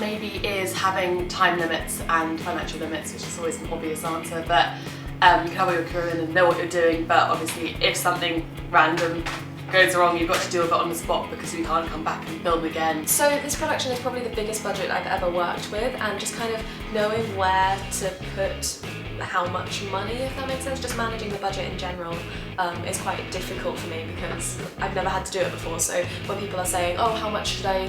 maybe is having time limits and financial limits, which is always an obvious answer, but you can have all your crew in and know what you're doing, but obviously if something random goes wrong, you've got to deal with it on the spot because we can't come back and film again. So this production is probably the biggest budget I've ever worked with, and just kind of knowing where to put how much money, if that makes sense, just managing the budget in general is quite difficult for me because I've never had to do it before. So when people are saying, oh, how much should I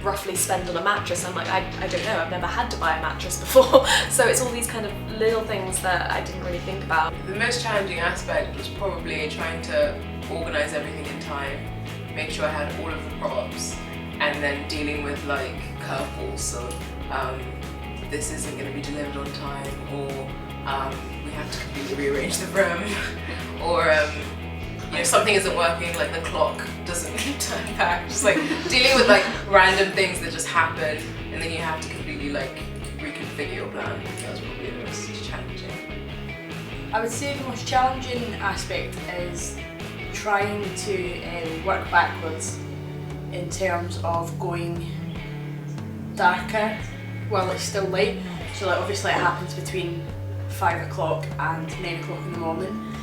roughly spend on a mattress, I'm like, I don't know, I've never had to buy a mattress before. So it's all these kind of little things that I didn't really think about. The most challenging aspect was probably trying to organise everything in time, make sure I had all of the props, and then dealing with like curveballs, so this isn't going to be delivered on time, or we have to completely rearrange the room, or you know, something isn't working, like the clock doesn't turn back, just like dealing with like random things that just happen, and then you have to completely like reconfigure your plan. That was probably the most challenging. I would say the most challenging aspect is trying to work backwards in terms of going darker while it's still light. So like obviously it happens between 5 o'clock and 9 o'clock in the morning.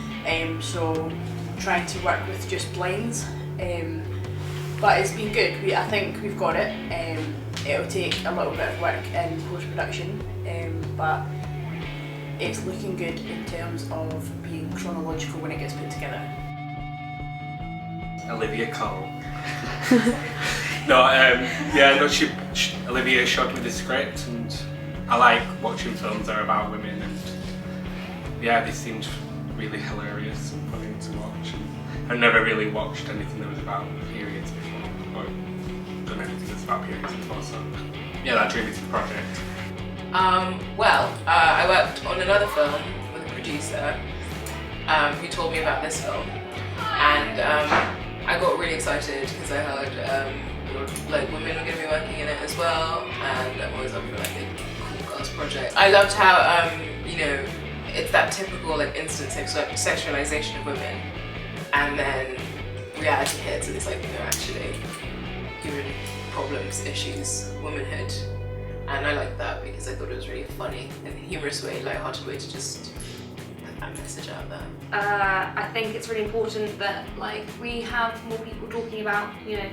So trying to work with just blinds. But it's been good. I think we've got it. It'll take a little bit of work in post-production, but it's looking good in terms of being chronological when it gets put together. Olivia Cole. Olivia showed me the script, and I like watching films that are about women, and yeah, this seemed really hilarious and funny to watch. And I've never really watched anything that was about periods before, or done anything that's about periods before, so yeah, that drew me to the project. I worked on another film with a producer who told me about this film, and I got really excited because I heard like women were going to be working in it as well, and I was up for like a cool girls project. I loved how you know, it's that typical like instant sexualization of women, and then reality hits and it's like, you know, actually human problems, issues, womanhood. And I liked that because I thought it was really funny in a humorous way, light-hearted way to just put that message out there. I think it's really important that like we have more people talking about, you know,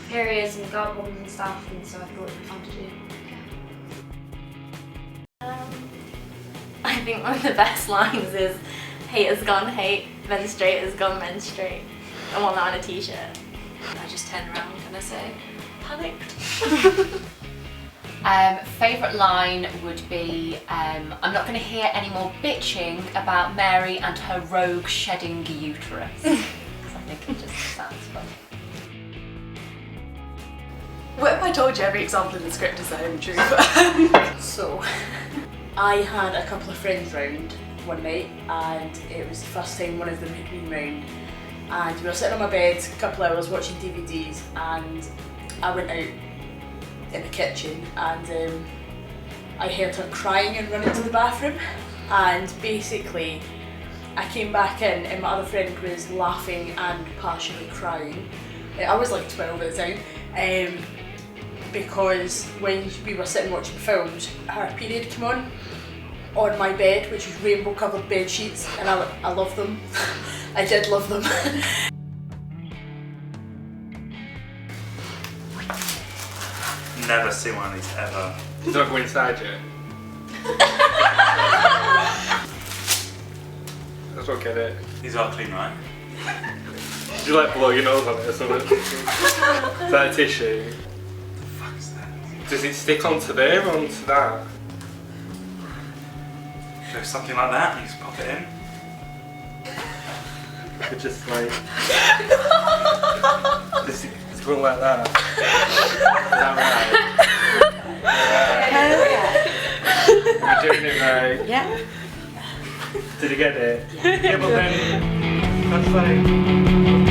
periods and girl problems and stuff, and so I thought it would be fun to do. I think one of the best lines is haters gone hate, menstruators gone menstruate. I want that on a t-shirt. I just turn around and I say, panicked. Favourite line would be, I'm not going to hear any more bitching about Mary and her rogue shedding uterus. Because I think it just sounds funny. What if I told you every example in the script is the home truth? So, I had a couple of friends round one night, and it was the first time one of them had been round, and we were sitting on my bed a couple of hours watching DVDs, and I went out in the kitchen and I heard her crying and running to the bathroom, and basically I came back in and my other friend was laughing and partially crying. I was like 12 at the time, because when we were sitting watching films, her period came on my bed, which was rainbow covered bed sheets, and I love them. I did love them. Never seen one of these ever. Does that go inside you? I just don't get it. These are clean, right? Did you like blow your nose on it or something? Is that a tissue? What the fuck is that? Does it stick onto there or onto that? So something like that, you just pop it in. It's just like... It's going like that. Is that right? Right. You're doing it right. Yeah. Did you get it? Yeah, but then... That's like...